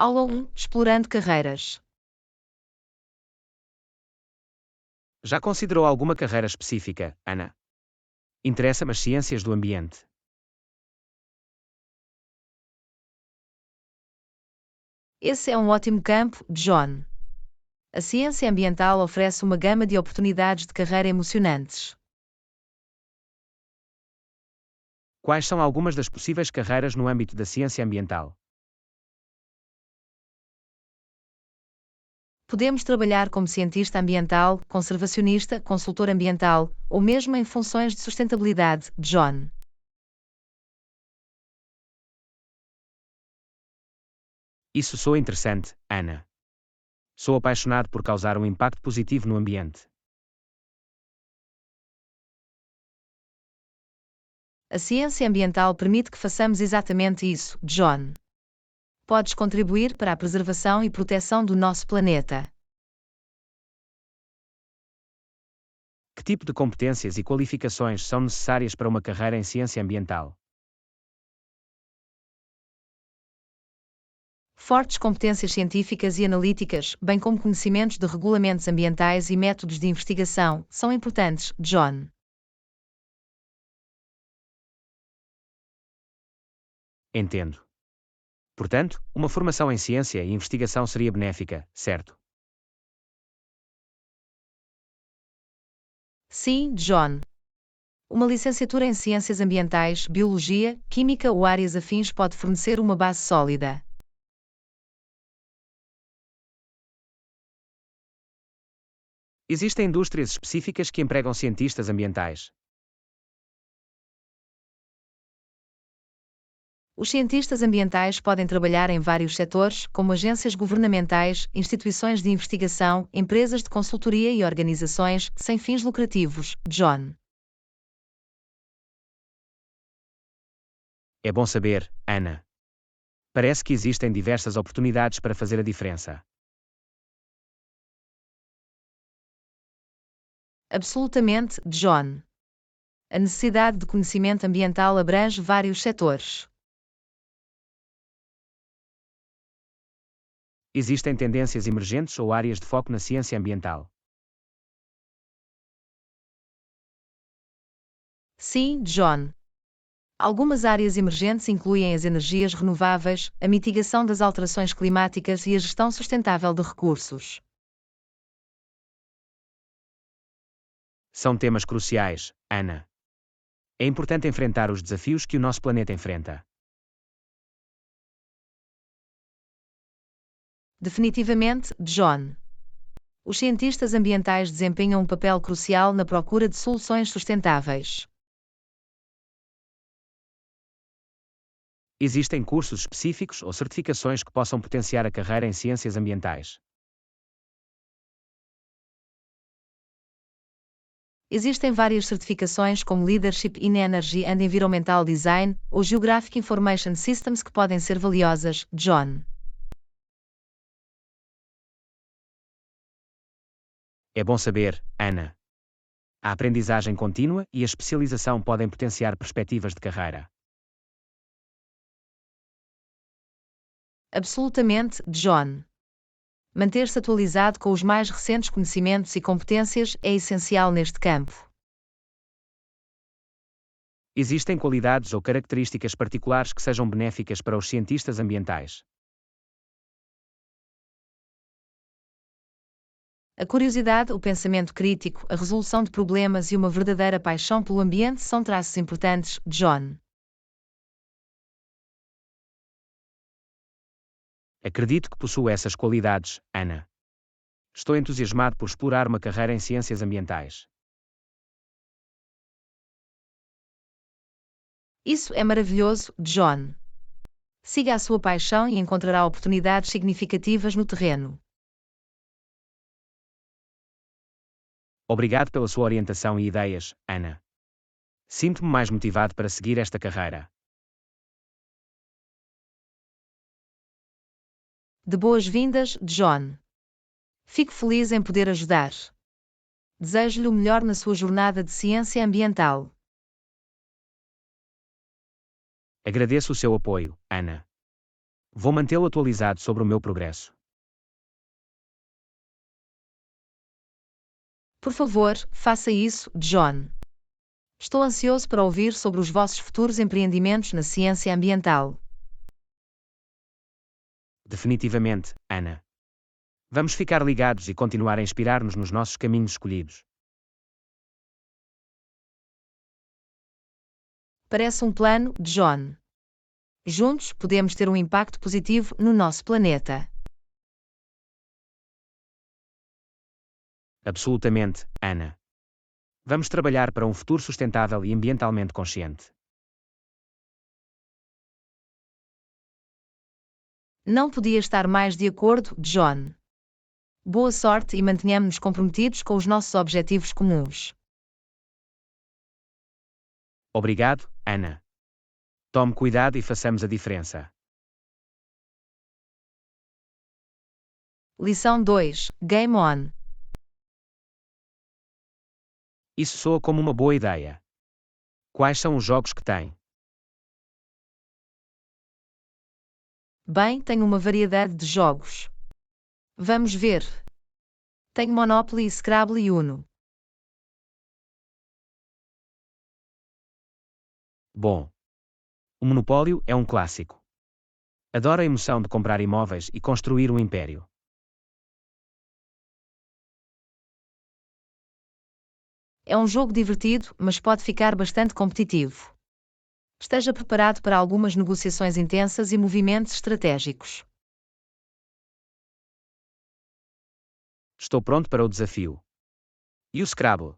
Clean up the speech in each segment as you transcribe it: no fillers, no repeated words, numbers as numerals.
Aula 1, Explorando Carreiras. Já considerou alguma carreira específica, Ana? Interessa-me as ciências do ambiente. Esse é um ótimo campo, John. A ciência ambiental oferece uma gama de oportunidades de carreira emocionantes. Quais são algumas das possíveis carreiras no âmbito da ciência ambiental? Podemos trabalhar como cientista ambiental, conservacionista, consultor ambiental, ou mesmo em funções de sustentabilidade, John. Isso soa interessante, Ana. Sou apaixonado por causar um impacto positivo no ambiente. A ciência ambiental permite que façamos exatamente isso, John. Podes contribuir para a preservação e proteção do nosso planeta. Que tipo de competências e qualificações são necessárias para uma carreira em ciência ambiental? Fortes competências científicas e analíticas, bem como conhecimentos de regulamentos ambientais e métodos de investigação, são importantes, John. Entendo. Portanto, uma formação em ciência e investigação seria benéfica, certo? Sim, John. Uma licenciatura em Ciências Ambientais, Biologia, Química ou áreas afins pode fornecer uma base sólida. Existem indústrias específicas que empregam cientistas ambientais. Os cientistas ambientais podem trabalhar em vários setores, como agências governamentais, instituições de investigação, empresas de consultoria e organizações sem fins lucrativos, John. É bom saber, Ana. Parece que existem diversas oportunidades para fazer a diferença. Absolutamente, John. A necessidade de conhecimento ambiental abrange vários setores. Existem tendências emergentes ou áreas de foco na ciência ambiental. Sim, John. Algumas áreas emergentes incluem as energias renováveis, a mitigação das alterações climáticas e a gestão sustentável de recursos. São temas cruciais, Ana. É importante enfrentar os desafios que o nosso planeta enfrenta. Definitivamente, John. Os cientistas ambientais desempenham um papel crucial na procura de soluções sustentáveis. Existem cursos específicos ou certificações que possam potenciar a carreira em ciências ambientais. Existem várias certificações como Leadership in Energy and Environmental Design ou Geographic Information Systems que podem ser valiosas, John. É bom saber, Ana. A aprendizagem contínua e a especialização podem potenciar perspectivas de carreira. Absolutamente, John. Manter-se atualizado com os mais recentes conhecimentos e competências é essencial neste campo. Existem qualidades ou características particulares que sejam benéficas para os cientistas ambientais. A curiosidade, o pensamento crítico, a resolução de problemas e uma verdadeira paixão pelo ambiente são traços importantes, John. Acredito que possuo essas qualidades, Ana. Estou entusiasmado por explorar uma carreira em ciências ambientais. Isso é maravilhoso, John. Siga a sua paixão e encontrará oportunidades significativas no terreno. Obrigado pela sua orientação e ideias, Ana. Sinto-me mais motivado para seguir esta carreira. De boas-vindas, John. Fico feliz em poder ajudar. Desejo-lhe o melhor na sua jornada de ciência ambiental. Agradeço o seu apoio, Ana. Vou mantê-lo atualizado sobre o meu progresso. Por favor, faça isso, John. Estou ansioso para ouvir sobre os vossos futuros empreendimentos na ciência ambiental. Definitivamente, Ana. Vamos ficar ligados e continuar a inspirar-nos nos nossos caminhos escolhidos. Parece um plano, John. Juntos podemos ter um impacto positivo no nosso planeta. Absolutamente, Ana. Vamos trabalhar para um futuro sustentável e ambientalmente consciente. Não podia estar mais de acordo, John. Boa sorte e mantenhamos-nos comprometidos com os nossos objetivos comuns. Obrigado, Ana. Tome cuidado e façamos a diferença. Lição 2. Game On. Isso soa como uma boa ideia. Quais são os jogos que tem? Bem, tenho uma variedade de jogos. Vamos ver. Tenho Monopoly, Scrabble e Uno. Bom. O monopólio é um clássico. Adoro a emoção de comprar imóveis e construir um império. É um jogo divertido, mas pode ficar bastante competitivo. Esteja preparado para algumas negociações intensas e movimentos estratégicos. Estou pronto para o desafio. E o Scrabble?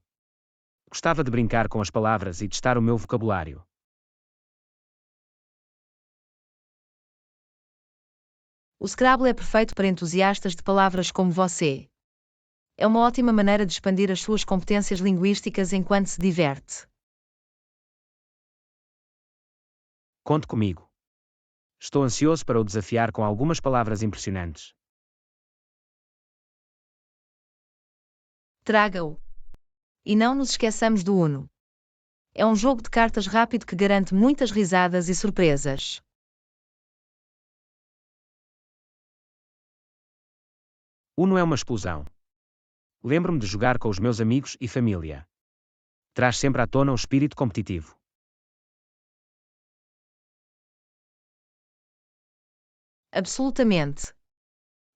Gostava de brincar com as palavras e testar o meu vocabulário. O Scrabble é perfeito para entusiastas de palavras como você. É uma ótima maneira de expandir as suas competências linguísticas enquanto se diverte. Conte comigo. Estou ansioso para o desafiar com algumas palavras impressionantes. Traga-o. E não nos esqueçamos do Uno. É um jogo de cartas rápido que garante muitas risadas e surpresas. Uno é uma explosão. Lembro-me de jogar com os meus amigos e família. Traz sempre à tona o espírito competitivo. Absolutamente.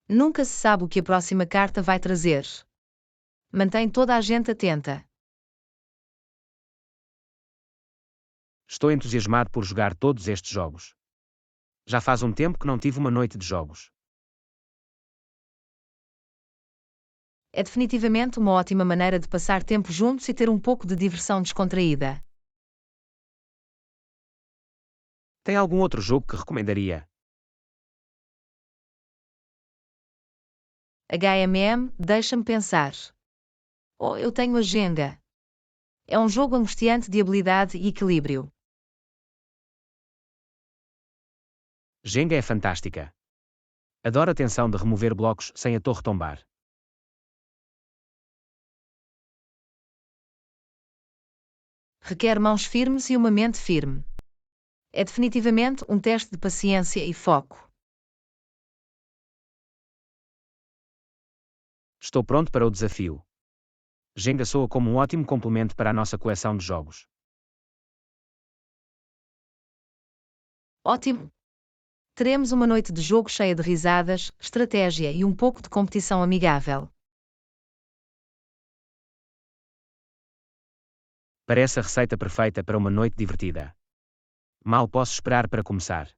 Nunca se sabe o que a próxima carta vai trazer. Mantém toda a gente atenta. Estou entusiasmado por jogar todos estes jogos. Já faz um tempo que não tive uma noite de jogos. É definitivamente uma ótima maneira de passar tempo juntos e ter um pouco de diversão descontraída. Tem algum outro jogo que recomendaria? Deixa-me pensar. Oh, eu tenho a Jenga. É um jogo angustiante de habilidade e equilíbrio. Jenga é fantástica. Adoro a tensão de remover blocos sem a torre tombar. Requer mãos firmes e uma mente firme. É definitivamente um teste de paciência e foco. Estou pronto para o desafio. Jenga soa como um ótimo complemento para a nossa coleção de jogos. Ótimo! Teremos uma noite de jogo cheia de risadas, estratégia e um pouco de competição amigável. Parece a receita perfeita para uma noite divertida. Mal posso esperar para começar.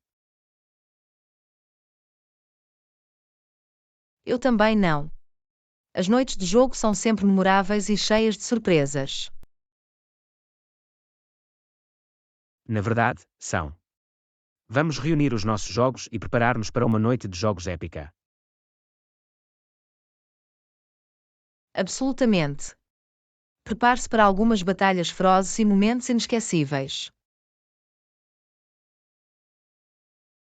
Eu também não. As noites de jogo são sempre memoráveis e cheias de surpresas. Na verdade, são. Vamos reunir os nossos jogos e preparar-nos para uma noite de jogos épica. Absolutamente. Prepare-se para algumas batalhas ferozes e momentos inesquecíveis.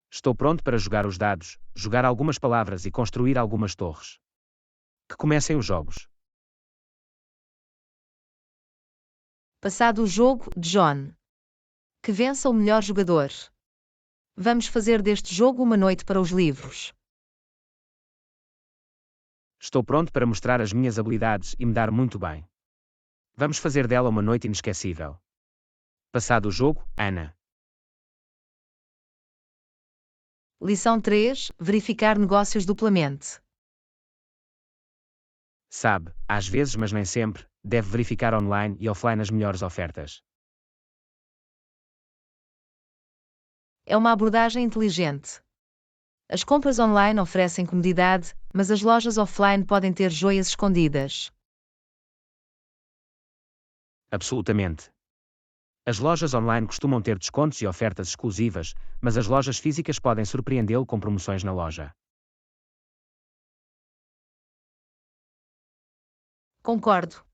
Estou pronto para jogar os dados, jogar algumas palavras e construir algumas torres. Que comecem os jogos. Passado o jogo, John. Que vença o melhor jogador. Vamos fazer deste jogo uma noite para os livros. Estou pronto para mostrar as minhas habilidades e me dar muito bem. Vamos fazer dela uma noite inesquecível. Passado o jogo, Ana. Lição 3: Verificar negócios duplamente. Sabe, às vezes, mas nem sempre, deve verificar online e offline as melhores ofertas. É uma abordagem inteligente. As compras online oferecem comodidade, mas as lojas offline podem ter joias escondidas. Absolutamente. As lojas online costumam ter descontos e ofertas exclusivas, mas as lojas físicas podem surpreendê-lo com promoções na loja. Concordo.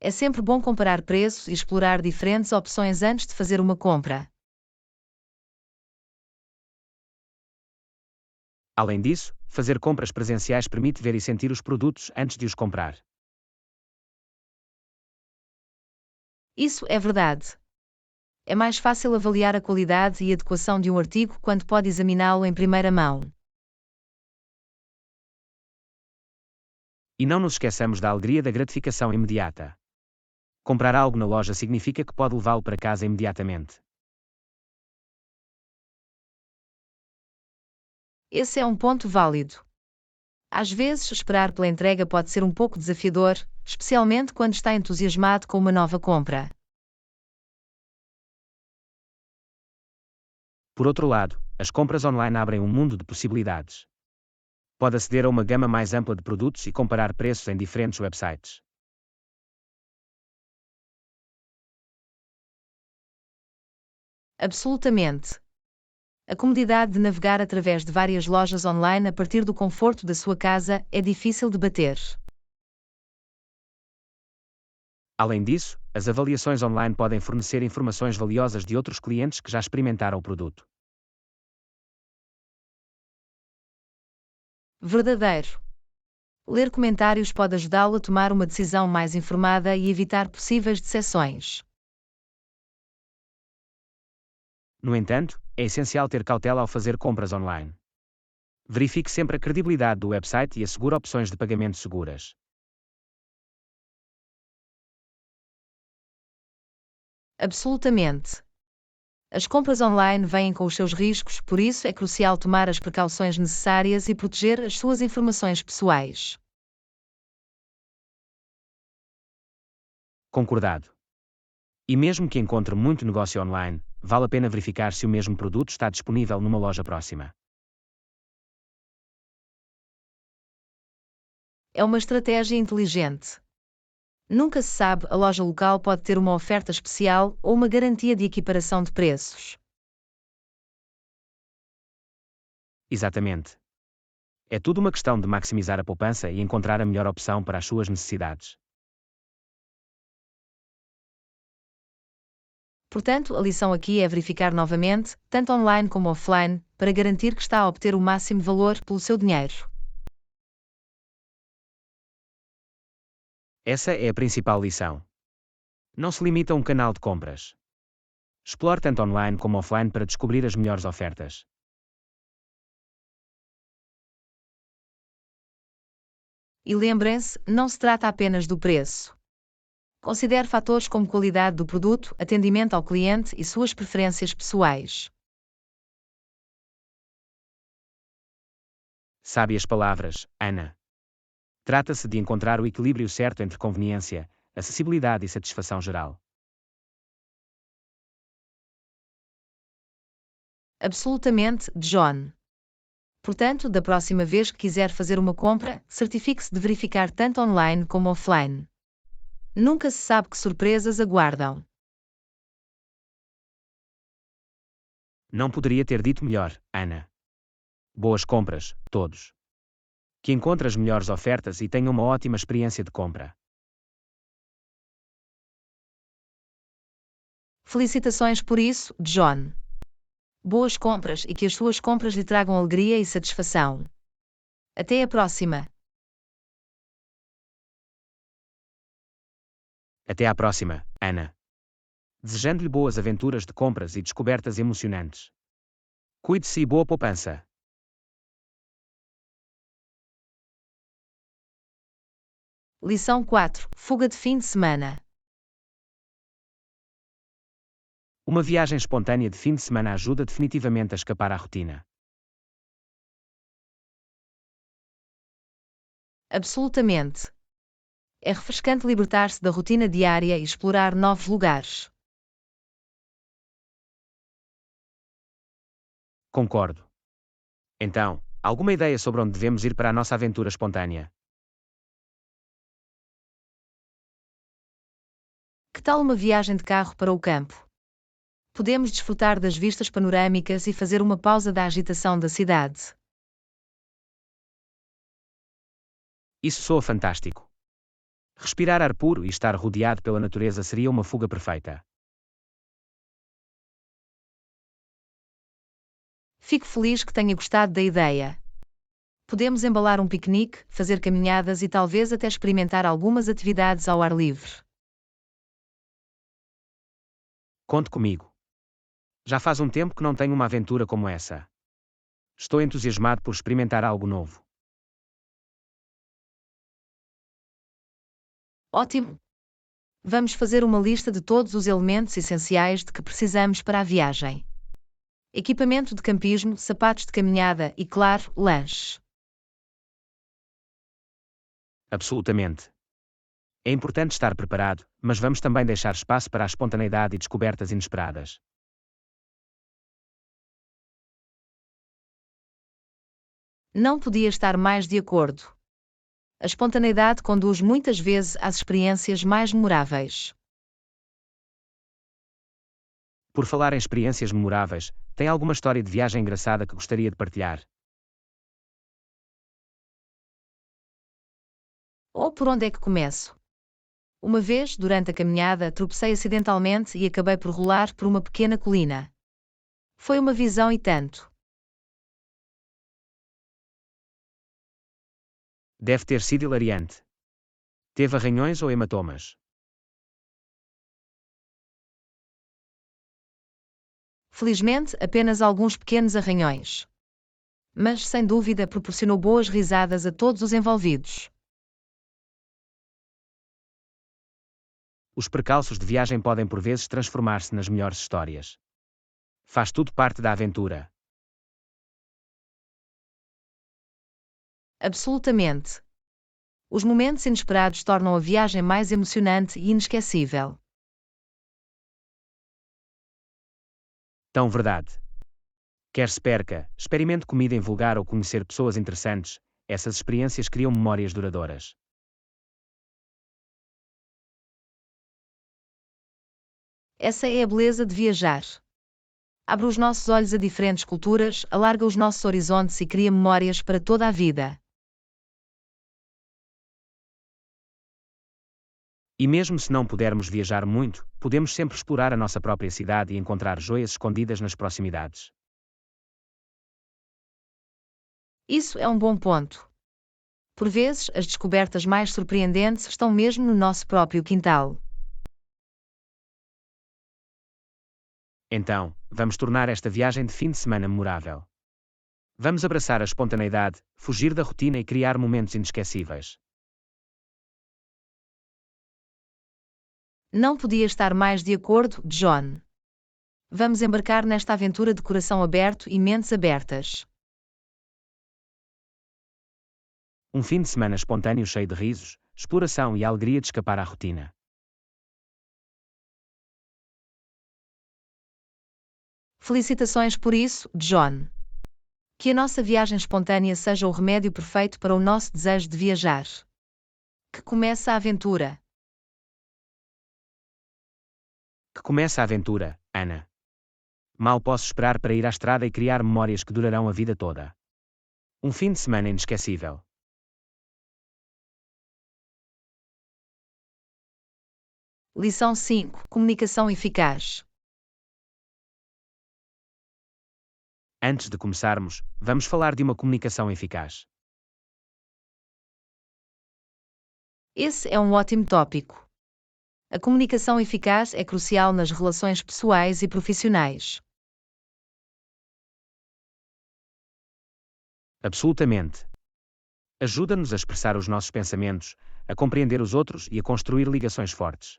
É sempre bom comparar preços e explorar diferentes opções antes de fazer uma compra. Além disso, fazer compras presenciais permite ver e sentir os produtos antes de os comprar. Isso é verdade. É mais fácil avaliar a qualidade e adequação de um artigo quando pode examiná-lo em primeira mão. E não nos esqueçamos da alegria da gratificação imediata. Comprar algo na loja significa que pode levá-lo para casa imediatamente. Esse é um ponto válido. Às vezes, esperar pela entrega pode ser um pouco desafiador, especialmente quando está entusiasmado com uma nova compra. Por outro lado, as compras online abrem um mundo de possibilidades. Pode aceder a uma gama mais ampla de produtos e comparar preços em diferentes websites. Absolutamente. A comodidade de navegar através de várias lojas online a partir do conforto da sua casa é difícil de bater. Além disso, as avaliações online podem fornecer informações valiosas de outros clientes que já experimentaram o produto. Verdadeiro. Ler comentários pode ajudá-lo a tomar uma decisão mais informada e evitar possíveis decepções. No entanto, é essencial ter cautela ao fazer compras online. Verifique sempre a credibilidade do website e assegure opções de pagamento seguras. Absolutamente. As compras online vêm com os seus riscos, por isso é crucial tomar as precauções necessárias e proteger as suas informações pessoais. Concordado. E mesmo que encontre muito negócio online, vale a pena verificar se o mesmo produto está disponível numa loja próxima. É uma estratégia inteligente. Nunca se sabe, a loja local pode ter uma oferta especial ou uma garantia de equiparação de preços. Exatamente. É tudo uma questão de maximizar a poupança e encontrar a melhor opção para as suas necessidades. Portanto, a lição aqui é verificar novamente, tanto online como offline, para garantir que está a obter o máximo valor pelo seu dinheiro. Essa é a principal lição. Não se limita a um canal de compras. Explore tanto online como offline para descobrir as melhores ofertas. E lembrem-se, não se trata apenas do preço. Considere fatores como qualidade do produto, atendimento ao cliente e suas preferências pessoais. Sabe as palavras, Ana. Trata-se de encontrar o equilíbrio certo entre conveniência, acessibilidade e satisfação geral. Absolutamente, John. Portanto, da próxima vez que quiser fazer uma compra, certifique-se de verificar tanto online como offline. Nunca se sabe que surpresas aguardam. Não poderia ter dito melhor, Ana. Boas compras, todos. Que encontre as melhores ofertas e tenha uma ótima experiência de compra. Felicitações por isso, John. Boas compras e que as suas compras lhe tragam alegria e satisfação. Até a próxima. Até à próxima, Ana. Desejando-lhe boas aventuras de compras e descobertas emocionantes. Cuide-se e boa poupança. Lição 4. Fuga de fim de semana. Uma viagem espontânea de fim de semana ajuda definitivamente a escapar à rotina. Absolutamente. É refrescante libertar-se da rotina diária e explorar novos lugares. Concordo. Então, alguma ideia sobre onde devemos ir para a nossa aventura espontânea? Que tal uma viagem de carro para o campo? Podemos desfrutar das vistas panorâmicas e fazer uma pausa da agitação da cidade. Isso soa fantástico. Respirar ar puro e estar rodeado pela natureza seria uma fuga perfeita. Fico feliz que tenha gostado da ideia. Podemos embalar um piquenique, fazer caminhadas e talvez até experimentar algumas atividades ao ar livre. Conte comigo. Já faz um tempo que não tenho uma aventura como essa. Estou entusiasmado por experimentar algo novo. Ótimo! Vamos fazer uma lista de todos os elementos essenciais de que precisamos para a viagem. Equipamento de campismo, sapatos de caminhada e, claro, lanche. Absolutamente. É importante estar preparado, mas vamos também deixar espaço para a espontaneidade e descobertas inesperadas. Não podia estar mais de acordo. A espontaneidade conduz muitas vezes às experiências mais memoráveis. Por falar em experiências memoráveis, tem alguma história de viagem engraçada que gostaria de partilhar? Ou por onde é que começo? Uma vez, durante a caminhada, tropecei acidentalmente e acabei por rolar por uma pequena colina. Foi uma visão e tanto. Deve ter sido hilariante. Teve arranhões ou hematomas? Felizmente, apenas alguns pequenos arranhões. Mas, sem dúvida, proporcionou boas risadas a todos os envolvidos. Os percalços de viagem podem por vezes transformar-se nas melhores histórias. Faz tudo parte da aventura. Absolutamente. Os momentos inesperados tornam a viagem mais emocionante e inesquecível. Tão verdade. Quer se perca, experimente comida em vulgar ou conhecer pessoas interessantes, essas experiências criam memórias duradouras. Essa é a beleza de viajar. Abre os nossos olhos a diferentes culturas, alarga os nossos horizontes e cria memórias para toda a vida. E mesmo se não pudermos viajar muito, podemos sempre explorar a nossa própria cidade e encontrar joias escondidas nas proximidades. Isso é um bom ponto. Por vezes, as descobertas mais surpreendentes estão mesmo no nosso próprio quintal. Então, vamos tornar esta viagem de fim de semana memorável. Vamos abraçar a espontaneidade, fugir da rotina e criar momentos inesquecíveis. Não podia estar mais de acordo, John. Vamos embarcar nesta aventura de coração aberto e mentes abertas. Um fim de semana espontâneo cheio de risos, exploração e a alegria de escapar à rotina. Felicitações por isso, John. Que a nossa viagem espontânea seja o remédio perfeito para o nosso desejo de viajar. Que comece a aventura. Que comece a aventura, Ana. Mal posso esperar para ir à estrada e criar memórias que durarão a vida toda. Um fim de semana inesquecível. Lição 5. Comunicação eficaz. Antes de começarmos, vamos falar de uma comunicação eficaz. Esse é um ótimo tópico. A comunicação eficaz é crucial nas relações pessoais e profissionais. Absolutamente. Ajuda-nos a expressar os nossos pensamentos, a compreender os outros e a construir ligações fortes.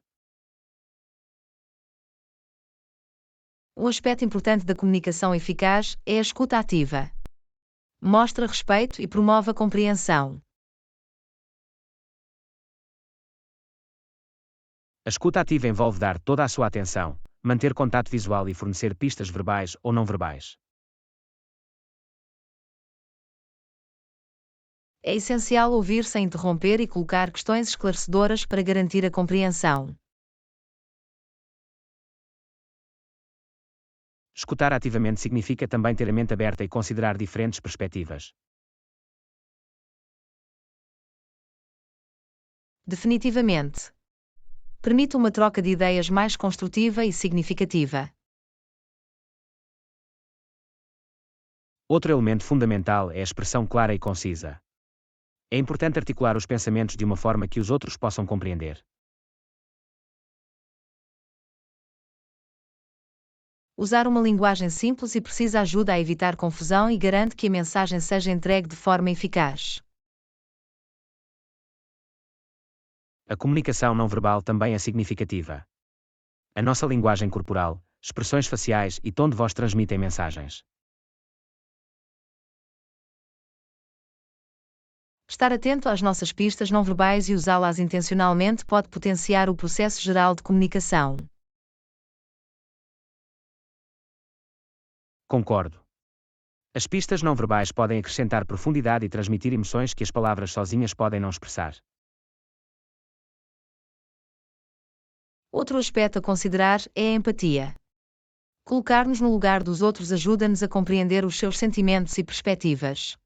Um aspecto importante da comunicação eficaz é a escuta ativa. Mostra respeito e promove a compreensão. A escuta ativa envolve dar toda a sua atenção, manter contato visual e fornecer pistas verbais ou não verbais. É essencial ouvir sem interromper e colocar questões esclarecedoras para garantir a compreensão. Escutar ativamente significa também ter a mente aberta e considerar diferentes perspectivas. Definitivamente. Permite uma troca de ideias mais construtiva e significativa. Outro elemento fundamental é a expressão clara e concisa. É importante articular os pensamentos de uma forma que os outros possam compreender. Usar uma linguagem simples e precisa ajuda a evitar confusão e garante que a mensagem seja entregue de forma eficaz. A comunicação não verbal também é significativa. A nossa linguagem corporal, expressões faciais e tom de voz transmitem mensagens. Estar atento às nossas pistas não verbais e usá-las intencionalmente pode potenciar o processo geral de comunicação. Concordo. As pistas não verbais podem acrescentar profundidade e transmitir emoções que as palavras sozinhas podem não expressar. Outro aspecto a considerar é a empatia. Colocar-nos no lugar dos outros ajuda-nos a compreender os seus sentimentos e perspectivas.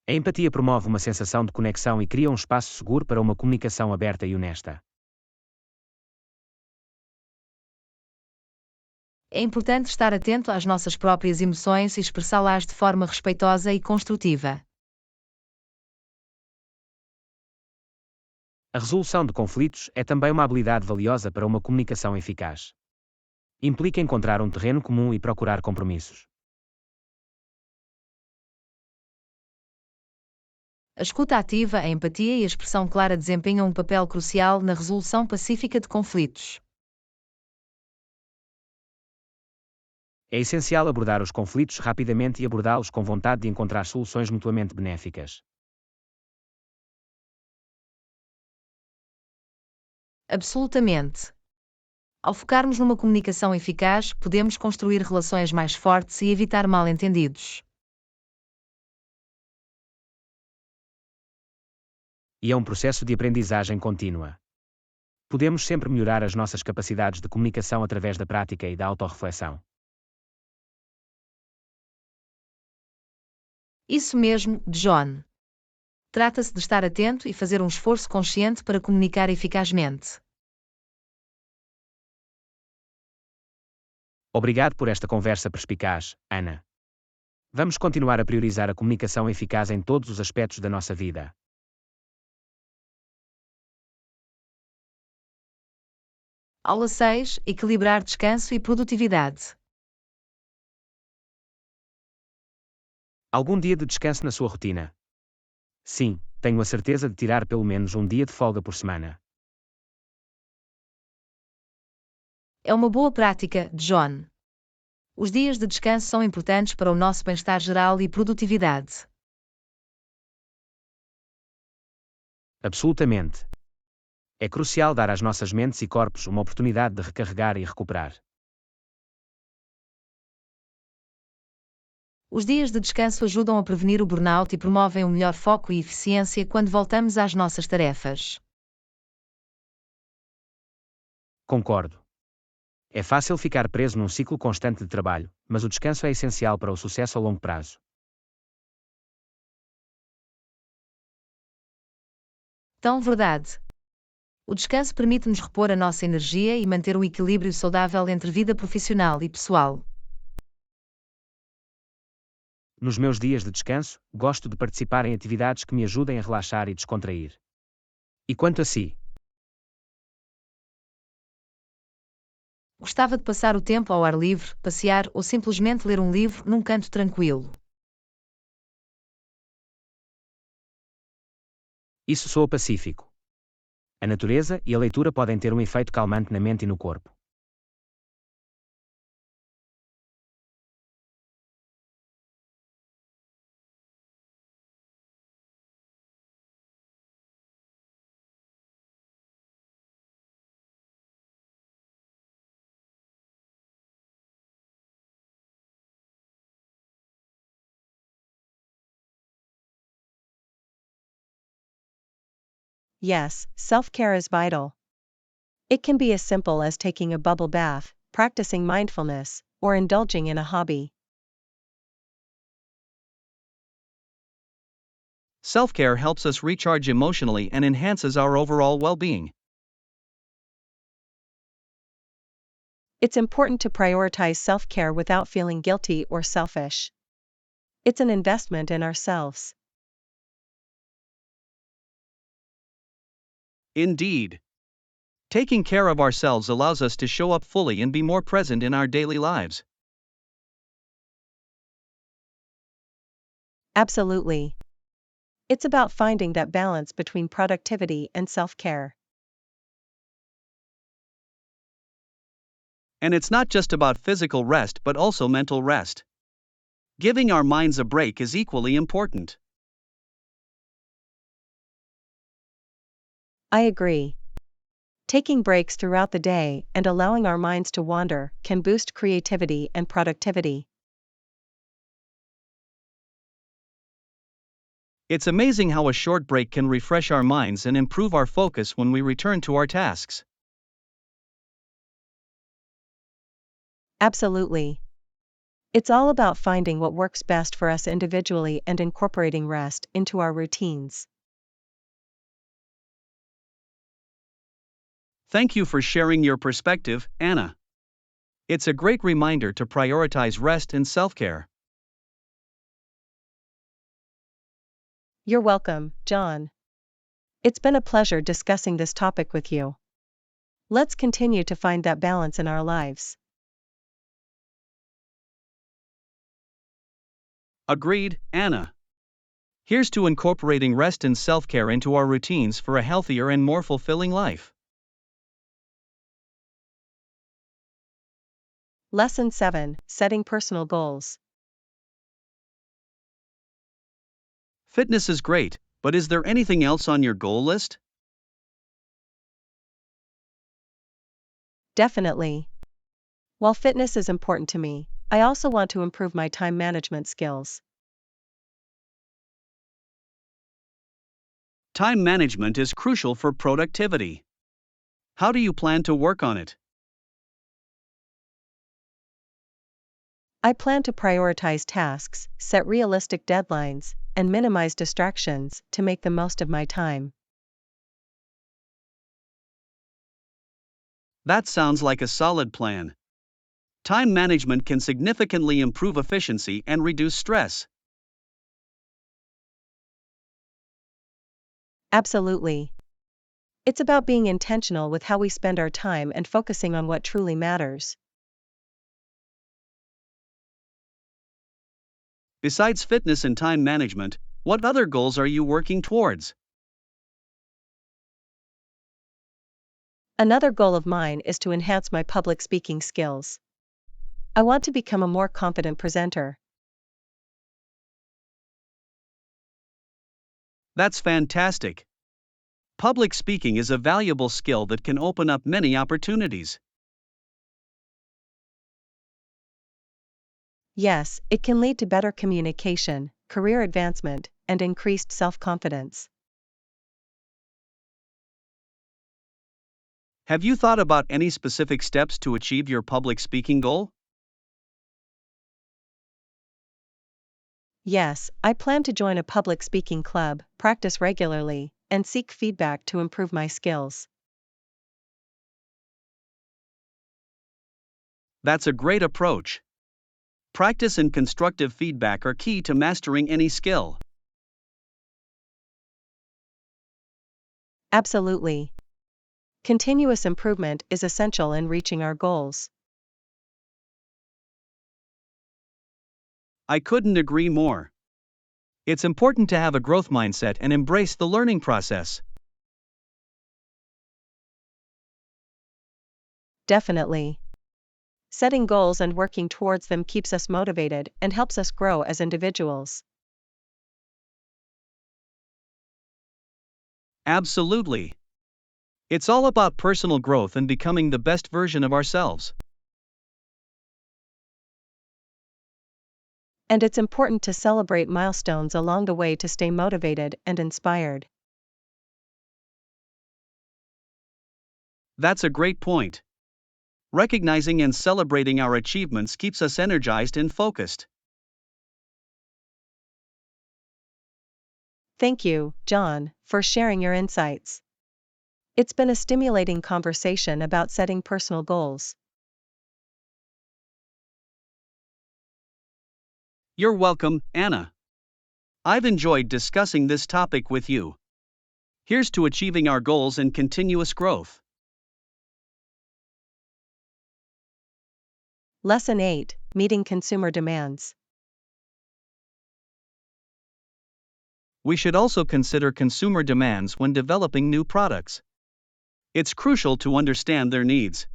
A empatia promove uma sensação de conexão e cria um espaço seguro para uma comunicação aberta e honesta. É importante estar atento às nossas próprias emoções e expressá-las de forma respeitosa e construtiva. A resolução de conflitos é também uma habilidade valiosa para uma comunicação eficaz. Implica encontrar um terreno comum e procurar compromissos. A escuta ativa, a empatia e a expressão clara desempenham um papel crucial na resolução pacífica de conflitos. É essencial abordar os conflitos rapidamente e abordá-los com vontade de encontrar soluções mutuamente benéficas. Absolutamente. Ao focarmos numa comunicação eficaz, podemos construir relações mais fortes e evitar mal-entendidos. E é um processo de aprendizagem contínua. Podemos sempre melhorar as nossas capacidades de comunicação através da prática e da autorreflexão. Isso mesmo, John. Trata-se de estar atento e fazer um esforço consciente para comunicar eficazmente. Obrigado por esta conversa perspicaz, Ana. Vamos continuar a priorizar a comunicação eficaz em todos os aspectos da nossa vida. Aula 6. Equilibrar descanso e produtividade. Algum dia de descanso na sua rotina? Sim, tenho a certeza de tirar pelo menos um dia de folga por semana. É uma boa prática, John. Os dias de descanso são importantes para o nosso bem-estar geral e produtividade. Absolutamente. É crucial dar às nossas mentes e corpos uma oportunidade de recarregar e recuperar. Os dias de descanso ajudam a prevenir o burnout e promovem um melhor foco e eficiência quando voltamos às nossas tarefas. Concordo. É fácil ficar preso num ciclo constante de trabalho, mas o descanso é essencial para o sucesso a longo prazo. Tão verdade. O descanso permite-nos repor a nossa energia e manter um equilíbrio saudável entre vida profissional e pessoal. Nos meus dias de descanso, gosto de participar em atividades que me ajudem a relaxar e descontrair. E quanto a si? Gostava de passar o tempo ao ar livre, passear ou simplesmente ler um livro num canto tranquilo. Isso soa pacífico. A natureza e a leitura podem ter um efeito calmante na mente e no corpo. Yes, self-care is vital. It can be as simple as taking a bubble bath, practicing mindfulness, or indulging in a hobby. Self-care helps us recharge emotionally and enhances our overall well-being. It's important to prioritize self-care without feeling guilty or selfish. It's an investment in ourselves. Indeed. Taking care of ourselves allows us to show up fully and be more present in our daily lives. Absolutely. It's about finding that balance between productivity and self-care. And it's not just about physical rest but also mental rest. Giving our minds a break is equally important. I agree. Taking breaks throughout the day and allowing our minds to wander can boost creativity and productivity. It's amazing how a short break can refresh our minds and improve our focus when we return to our tasks. Absolutely. It's all about finding what works best for us individually and incorporating rest into our routines. Thank you for sharing your perspective, Anna. It's a great reminder to prioritize rest and self-care. You're welcome, John. It's been a pleasure discussing this topic with you. Let's continue to find that balance in our lives. Agreed, Anna. Here's to incorporating rest and self-care into our routines for a healthier and more fulfilling life. Lesson 7: Setting Personal Goals. Fitness is great, but is there anything else on your goal list? Definitely. While fitness is important to me, I also want to improve my time management skills. Time management is crucial for productivity. How do you plan to work on it? I plan to prioritize tasks, set realistic deadlines, and minimize distractions to make the most of my time. That sounds like a solid plan. Time management can significantly improve efficiency and reduce stress. Absolutely. It's about being intentional with how we spend our time and focusing on what truly matters. Besides fitness and time management, what other goals are you working towards? Another goal of mine is to enhance my public speaking skills. I want to become a more confident presenter. That's fantastic. Public speaking is a valuable skill that can open up many opportunities. Yes, it can lead to better communication, career advancement, and increased self-confidence. Have you thought about any specific steps to achieve your public speaking goal? Yes, I plan to join a public speaking club, practice regularly, and seek feedback to improve my skills. That's a great approach. Practice and constructive feedback are key to mastering any skill. Absolutely. Continuous improvement is essential in reaching our goals. I couldn't agree more. It's important to have a growth mindset and embrace the learning process. Definitely. Setting goals and working towards them keeps us motivated and helps us grow as individuals. Absolutely. It's all about personal growth and becoming the best version of ourselves. And it's important to celebrate milestones along the way to stay motivated and inspired. That's a great point. Recognizing and celebrating our achievements keeps us energized and focused. Thank you, John, for sharing your insights. It's been a stimulating conversation about setting personal goals. You're welcome, Anna. I've enjoyed discussing this topic with you. Here's to achieving our goals and continuous growth. Lesson 8: Meeting Consumer Demands. We should also consider consumer demands when developing new products. It's crucial to understand their needs.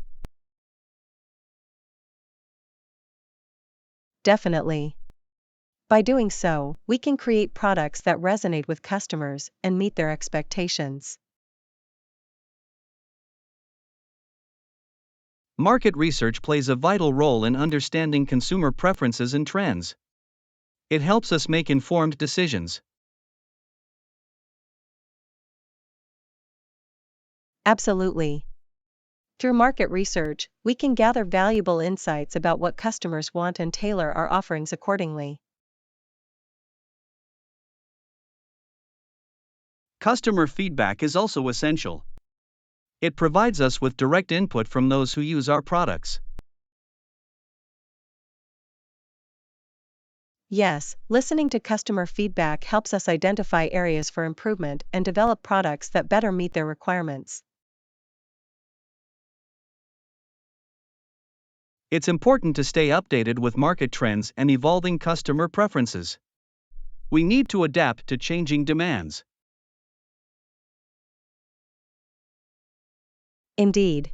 Definitely. By doing so, we can create products that resonate with customers and meet their expectations. Market research plays a vital role in understanding consumer preferences and trends. It helps us make informed decisions. Absolutely. Through market research, we can gather valuable insights about what customers want and tailor our offerings accordingly. Customer feedback is also essential. It provides us with direct input from those who use our products. Yes, listening to customer feedback helps us identify areas for improvement and develop products that better meet their requirements. It's important to stay updated with market trends and evolving customer preferences. We need to adapt to changing demands. Indeed.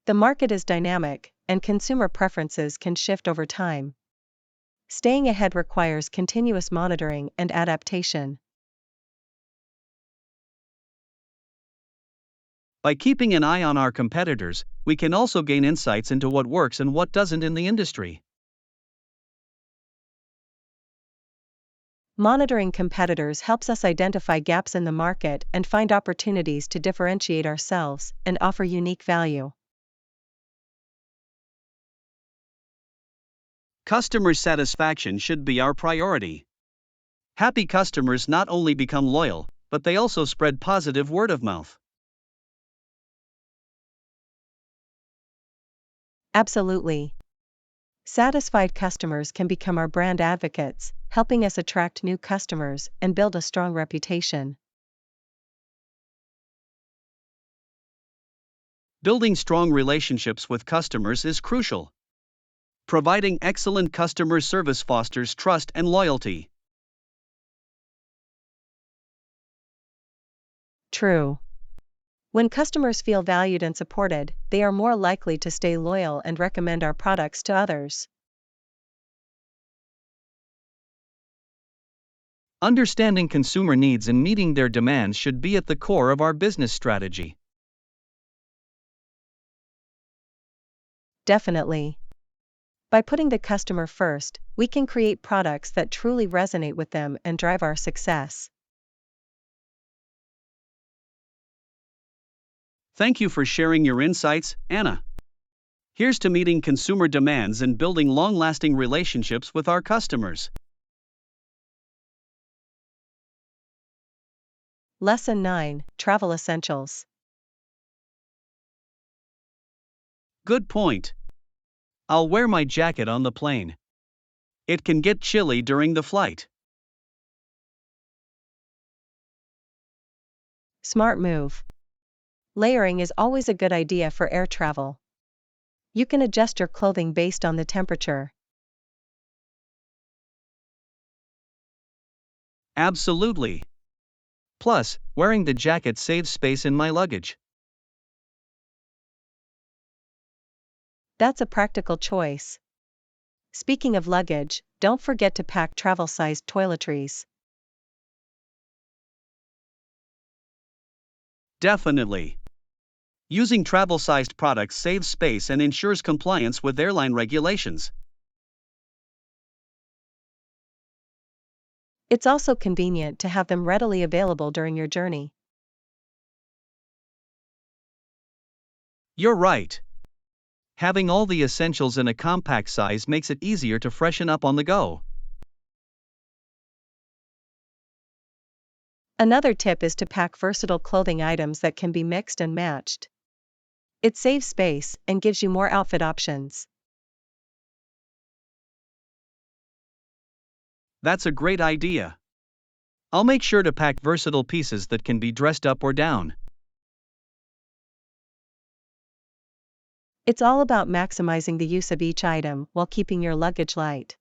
The market is dynamic, and consumer preferences can shift over time. Staying ahead requires continuous monitoring and adaptation. By keeping an eye on our competitors, we can also gain insights into what works and what doesn't in the industry. Monitoring competitors helps us identify gaps in the market and find opportunities to differentiate ourselves and offer unique value. Customer satisfaction should be our priority. Happy customers not only become loyal, but they also spread positive word of mouth. Absolutely. Satisfied customers can become our brand advocates, helping us attract new customers and build a strong reputation. Building strong relationships with customers is crucial. Providing excellent customer service fosters trust and loyalty. True. When customers feel valued and supported, they are more likely to stay loyal and recommend our products to others. Understanding consumer needs and meeting their demands should be at the core of our business strategy. Definitely. By putting the customer first, we can create products that truly resonate with them and drive our success. Thank you for sharing your insights, Anna. Here's to meeting consumer demands and building long-lasting relationships with our customers. Lesson 9: Travel Essentials. Good point. I'll wear my jacket on the plane. It can get chilly during the flight. Smart move. Layering is always a good idea for air travel. You can adjust your clothing based on the temperature. Absolutely. Plus, wearing the jacket saves space in my luggage. That's a practical choice. Speaking of luggage, don't forget to pack travel-sized toiletries. Definitely. Using travel-sized products saves space and ensures compliance with airline regulations. It's also convenient to have them readily available during your journey. You're right. Having all the essentials in a compact size makes it easier to freshen up on the go. Another tip is to pack versatile clothing items that can be mixed and matched. It saves space and gives you more outfit options. That's a great idea. I'll make sure to pack versatile pieces that can be dressed up or down. It's all about maximizing the use of each item while keeping your luggage light.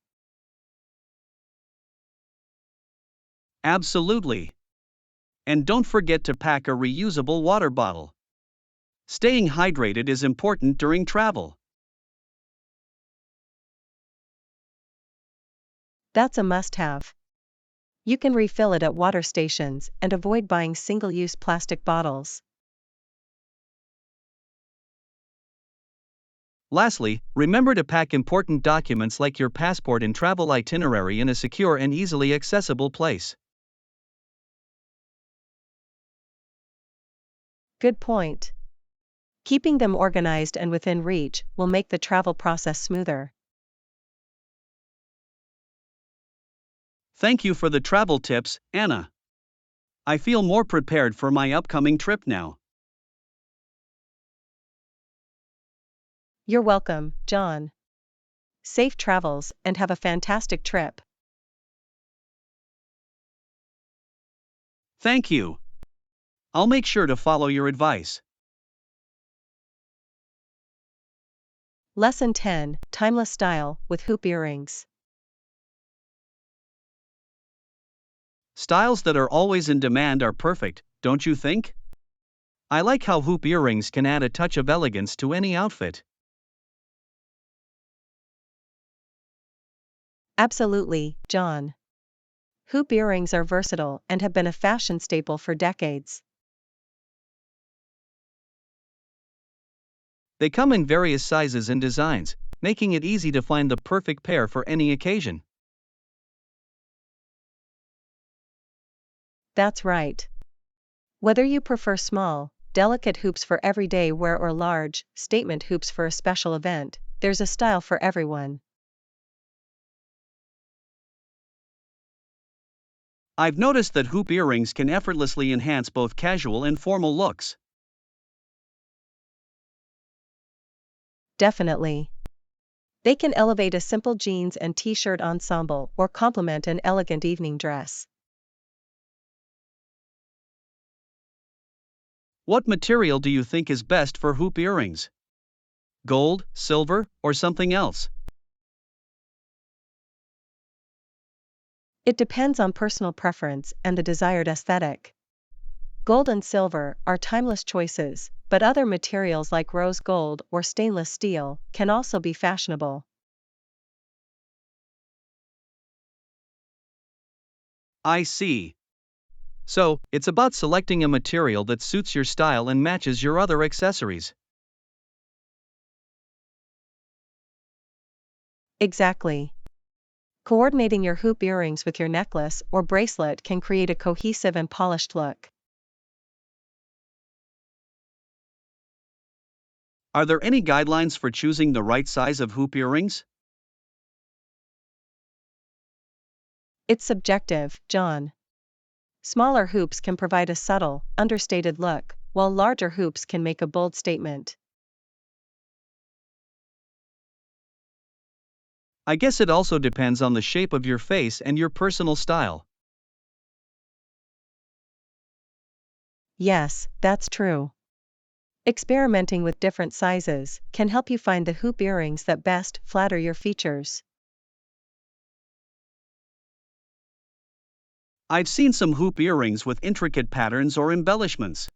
Absolutely. And don't forget to pack a reusable water bottle. Staying hydrated is important during travel. That's a must-have. You can refill it at water stations and avoid buying single-use plastic bottles. Lastly, remember to pack important documents like your passport and travel itinerary in a secure and easily accessible place. Good point. Keeping them organized and within reach will make the travel process smoother. Thank you for the travel tips, Anna. I feel more prepared for my upcoming trip now. You're welcome, John. Safe travels and have a fantastic trip. Thank you. I'll make sure to follow your advice. Lesson 10: Timeless Style with Hoop Earrings. Styles that are always in demand are perfect, don't you think? I like how hoop earrings can add a touch of elegance to any outfit. Absolutely, John. Hoop earrings are versatile and have been a fashion staple for decades. They come in various sizes and designs, making it easy to find the perfect pair for any occasion. That's right. Whether you prefer small, delicate hoops for everyday wear or large, statement hoops for a special event, there's a style for everyone. I've noticed that hoop earrings can effortlessly enhance both casual and formal looks. Definitely. They can elevate a simple jeans and t-shirt ensemble or complement an elegant evening dress. What material do you think is best for hoop earrings? Gold, silver, or something else? It depends on personal preference and the desired aesthetic. Gold and silver are timeless choices, but other materials like rose gold or stainless steel can also be fashionable. I see. So, it's about selecting a material that suits your style and matches your other accessories. Exactly. Coordinating your hoop earrings with your necklace or bracelet can create a cohesive and polished look. Are there any guidelines for choosing the right size of hoop earrings? It's subjective, John. Smaller hoops can provide a subtle, understated look, while larger hoops can make a bold statement. I guess it also depends on the shape of your face and your personal style. Yes, that's true. Experimenting with different sizes can help you find the hoop earrings that best flatter your features. I've seen some hoop earrings with intricate patterns or embellishments.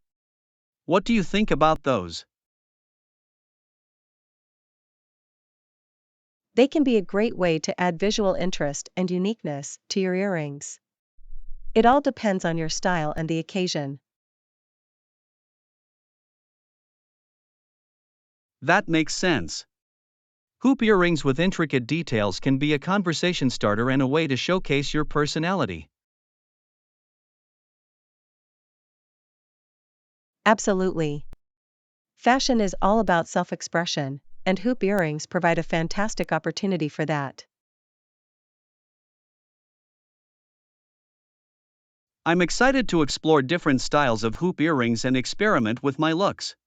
What do you think about those? They can be a great way to add visual interest and uniqueness to your earrings. It all depends on your style and the occasion. That makes sense. Hoop earrings with intricate details can be a conversation starter and a way to showcase your personality. Absolutely. Fashion is all about self-expression, and hoop earrings provide a fantastic opportunity for that. I'm excited to explore different styles of hoop earrings and experiment with my looks.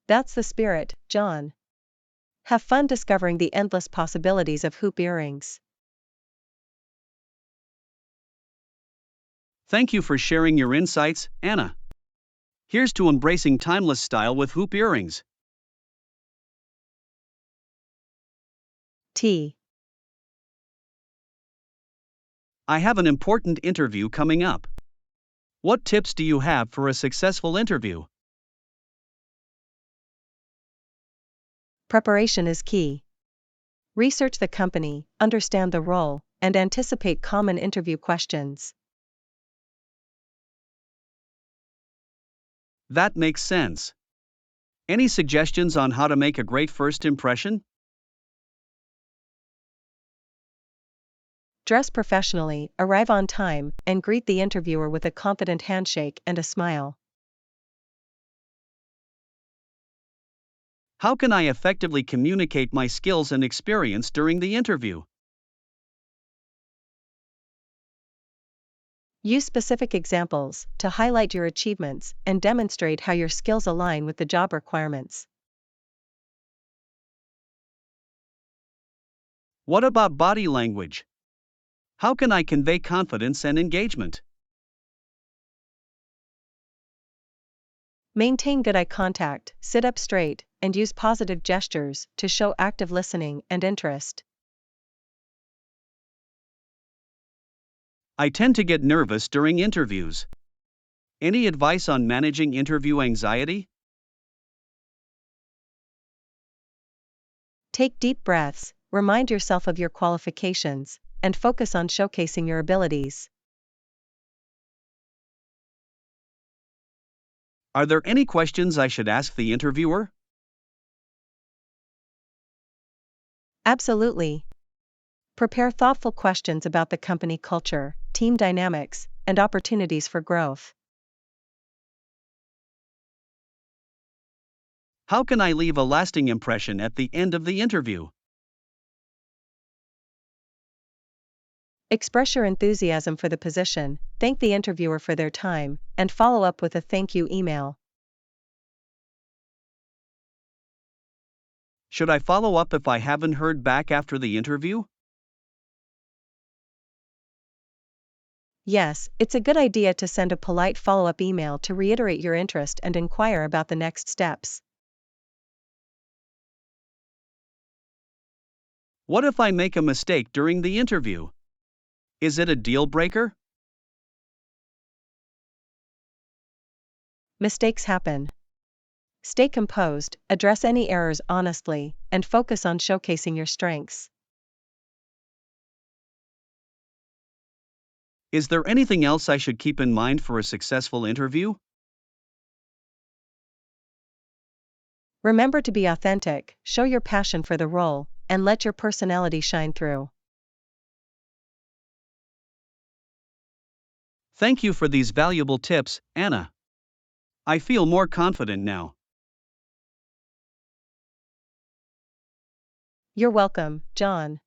That's the spirit, John. Have fun discovering the endless possibilities of hoop earrings. Thank you for sharing your insights, Anna. Here's to embracing timeless style with hoop earrings. T. I have an important interview coming up. What tips do you have for a successful interview? Preparation is key. Research the company, understand the role, and anticipate common interview questions. That makes sense. Any suggestions on how to make a great first impression? Dress professionally, arrive on time, and greet the interviewer with a confident handshake and a smile. How can I effectively communicate my skills and experience during the interview? Use specific examples to highlight your achievements and demonstrate how your skills align with the job requirements. What about body language? How can I convey confidence and engagement? Maintain good eye contact, sit up straight, and use positive gestures to show active listening and interest. I tend to get nervous during interviews. Any advice on managing interview anxiety? Take deep breaths, remind yourself of your qualifications, and focus on showcasing your abilities. Are there any questions I should ask the interviewer? Absolutely. Prepare thoughtful questions about the company culture, team dynamics, and opportunities for growth. How can I leave a lasting impression at the end of the interview? Express your enthusiasm for the position, thank the interviewer for their time, and follow up with a thank you email. Should I follow up if I haven't heard back after the interview? Yes, it's a good idea to send a polite follow-up email to reiterate your interest and inquire about the next steps. What if I make a mistake during the interview? Is it a deal breaker? Mistakes happen. Stay composed, address any errors honestly, and focus on showcasing your strengths. Is there anything else I should keep in mind for a successful interview? Remember to be authentic, show your passion for the role, and let your personality shine through. Thank you for these valuable tips, Anna. I feel more confident now. You're welcome, John.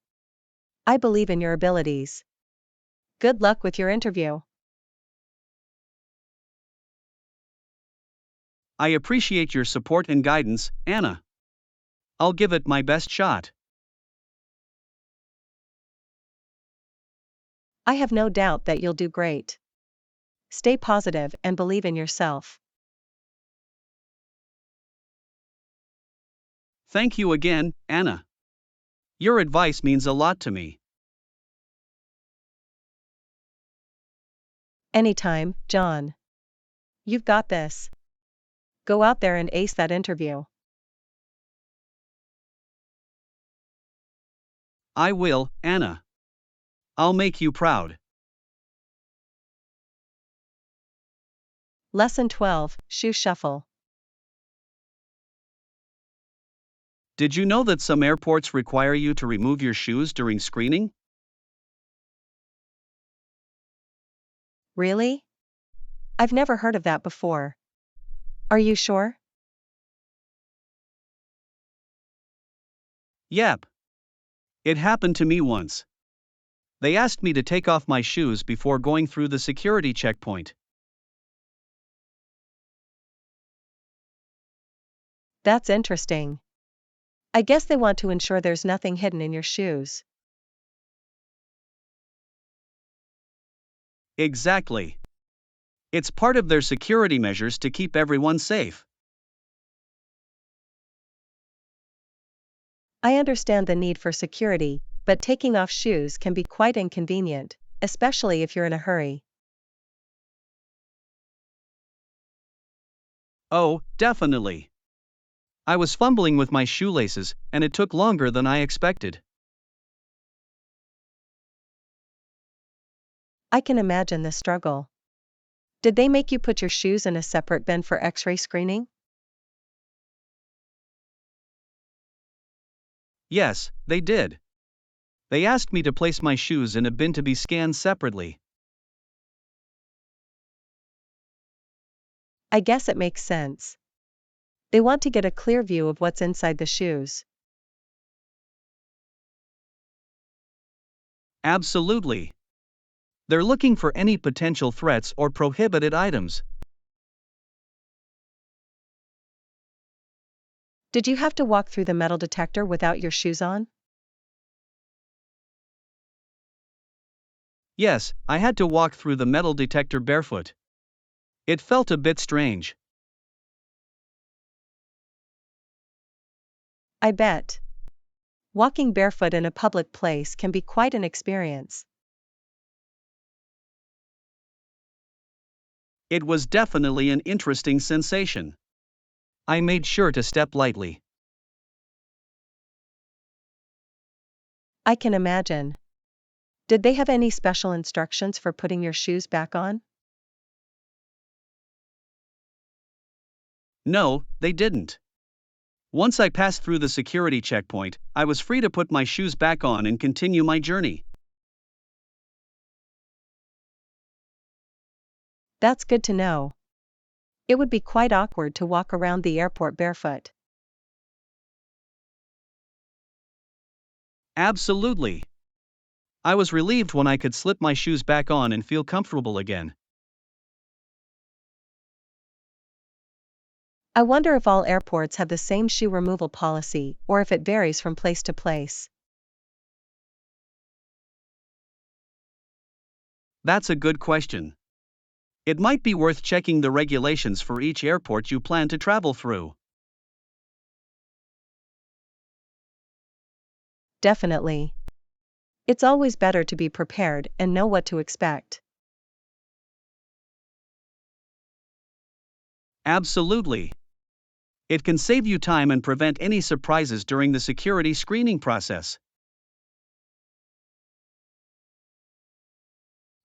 I believe in your abilities. Good luck with your interview. I appreciate your support and guidance, Anna. I'll give it my best shot. I have no doubt that you'll do great. Stay positive and believe in yourself. Thank you again, Anna. Your advice means a lot to me. Anytime, John. You've got this. Go out there and ace that interview. I will, Anna. I'll make you proud. Lesson 12, Shoe Shuffle. Did you know that some airports require you to remove your shoes during screening? Really? I've never heard of that before. Are you sure? Yep. It happened to me once. They asked me to take off my shoes before going through the security checkpoint. That's interesting. I guess they want to ensure there's nothing hidden in your shoes. Exactly. It's part of their security measures to keep everyone safe. I understand the need for security, but taking off shoes can be quite inconvenient, especially if you're in a hurry. Oh, definitely. I was fumbling with my shoelaces, and it took longer than I expected. I can imagine the struggle. Did they make you put your shoes in a separate bin for X-ray screening? Yes, they did. They asked me to place my shoes in a bin to be scanned separately. I guess it makes sense. They want to get a clear view of what's inside the shoes. Absolutely. They're looking for any potential threats or prohibited items. Did you have to walk through the metal detector without your shoes on? Yes, I had to walk through the metal detector barefoot. It felt a bit strange. I bet. Walking barefoot in a public place can be quite an experience. It was definitely an interesting sensation. I made sure to step lightly. I can imagine. Did they have any special instructions for putting your shoes back on? No, they didn't. Once I passed through the security checkpoint, I was free to put my shoes back on and continue my journey. That's good to know. It would be quite awkward to walk around the airport barefoot. Absolutely. I was relieved when I could slip my shoes back on and feel comfortable again. I wonder if all airports have the same shoe removal policy or if it varies from place to place. That's a good question. It might be worth checking the regulations for each airport you plan to travel through. Definitely. It's always better to be prepared and know what to expect. Absolutely. It can save you time and prevent any surprises during the security screening process.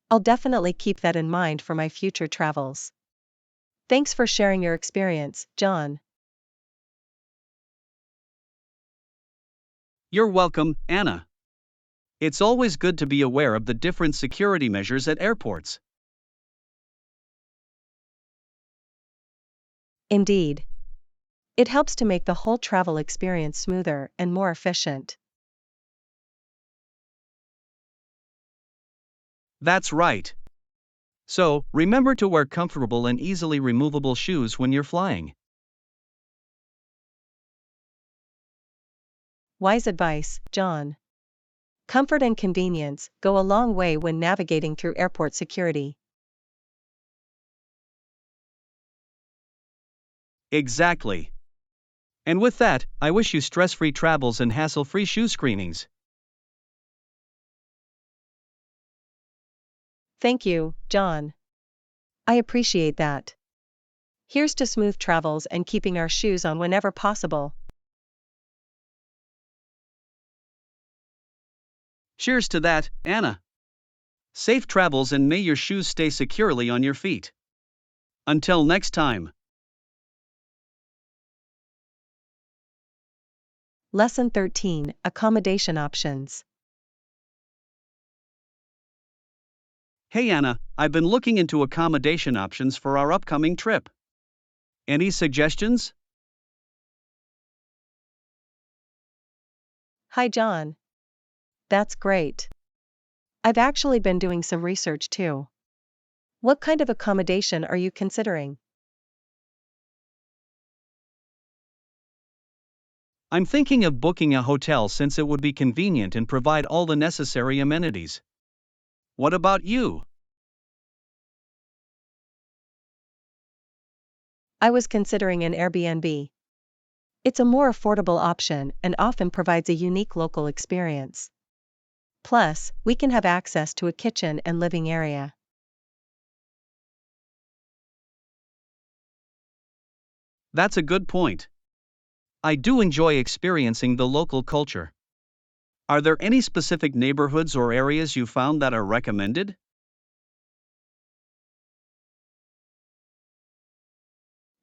I'll definitely keep that in mind for my future travels. Thanks for sharing your experience, John. You're welcome, Anna. It's always good to be aware of the different security measures at airports. Indeed. It helps to make the whole travel experience smoother and more efficient. That's right. So, remember to wear comfortable and easily removable shoes when you're flying. Wise advice, John. Comfort and convenience go a long way when navigating through airport security. Exactly. And with that, I wish you stress-free travels and hassle-free shoe screenings. Thank you, John. I appreciate that. Here's to smooth travels and keeping our shoes on whenever possible. Cheers to that, Anna. Safe travels and may your shoes stay securely on your feet. Until next time. Lesson 13, Accommodation Options. Hey Anna, I've been looking into accommodation options for our upcoming trip. Any suggestions? Hi John. That's great. I've actually been doing some research too. What kind of accommodation are you considering? I'm thinking of booking a hotel since it would be convenient and provide all the necessary amenities. What about you? I was considering an Airbnb. It's a more affordable option and often provides a unique local experience. Plus, we can have access to a kitchen and living area. That's a good point. I do enjoy experiencing the local culture. Are there any specific neighborhoods or areas you found that are recommended?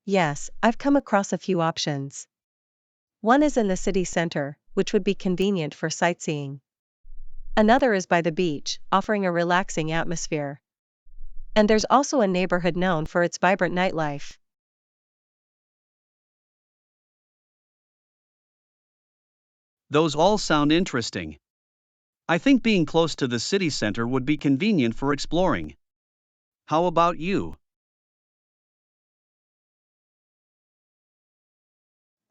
Yes, I've come across a few options. One is in the city center, which would be convenient for sightseeing. Another is by the beach, offering a relaxing atmosphere. And there's also a neighborhood known for its vibrant nightlife. Those all sound interesting. I think being close to the city center would be convenient for exploring. How about you?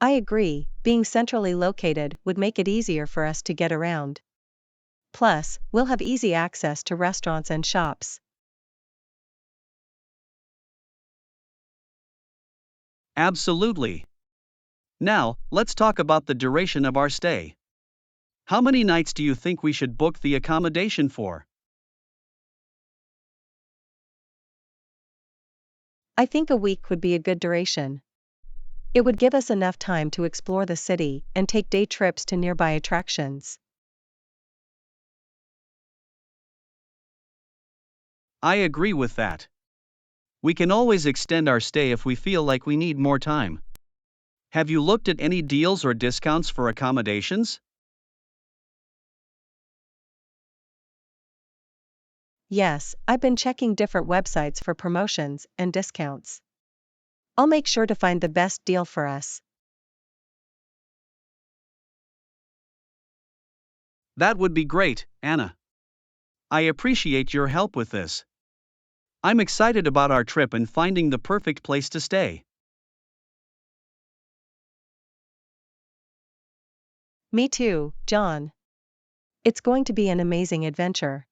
I agree, being centrally located would make it easier for us to get around. Plus, we'll have easy access to restaurants and shops. Absolutely. Now, let's talk about the duration of our stay. How many nights do you think we should book the accommodation for? I think a week would be a good duration. It would give us enough time to explore the city and take day trips to nearby attractions. I agree with that. We can always extend our stay if we feel like we need more time. Have you looked at any deals or discounts for accommodations? Yes, I've been checking different websites for promotions and discounts. I'll make sure to find the best deal for us. That would be great, Anna. I appreciate your help with this. I'm excited about our trip and finding the perfect place to stay. Me too, John. It's going to be an amazing adventure.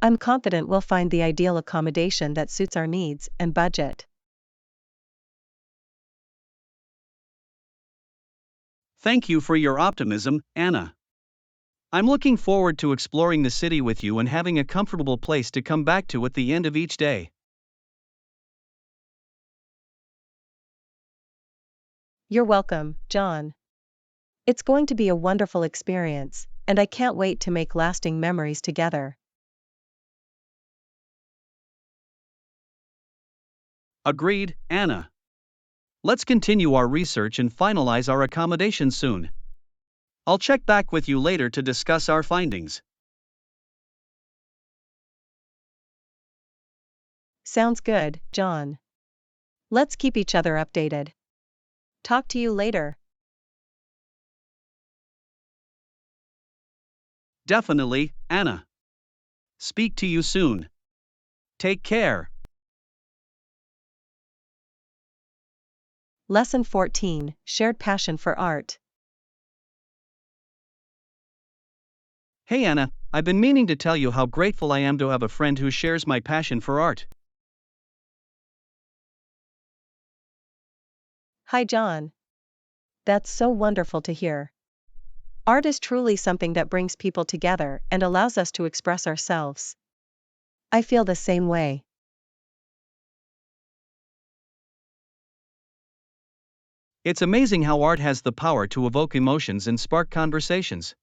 I'm confident we'll find the ideal accommodation that suits our needs and budget. Thank you for your optimism, Anna. I'm looking forward to exploring the city with you and having a comfortable place to come back to at the end of each day. You're welcome, John. It's going to be a wonderful experience, and I can't wait to make lasting memories together. Agreed, Anna. Let's continue our research and finalize our accommodation soon. I'll check back with you later to discuss our findings. Sounds good, John. Let's keep each other updated. Talk to you later. Definitely, Anna. Speak to you soon. Take care. Lesson 14, Shared Passion for Art. Hey Anna, I've been meaning to tell you how grateful I am to have a friend who shares my passion for art. Hi, John. That's so wonderful to hear. Art is truly something that brings people together and allows us to express ourselves. I feel the same way. It's amazing how art has the power to evoke emotions and spark conversations.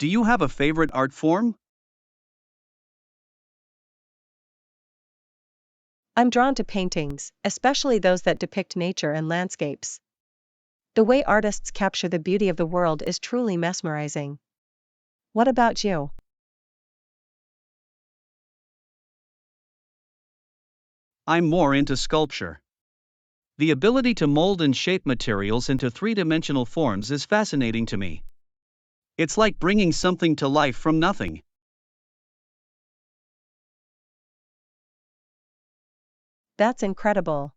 Do you have a favorite art form? I'm drawn to paintings, especially those that depict nature and landscapes. The way artists capture the beauty of the world is truly mesmerizing. What about you? I'm more into sculpture. The ability to mold and shape materials into three-dimensional forms is fascinating to me. It's like bringing something to life from nothing. That's incredible.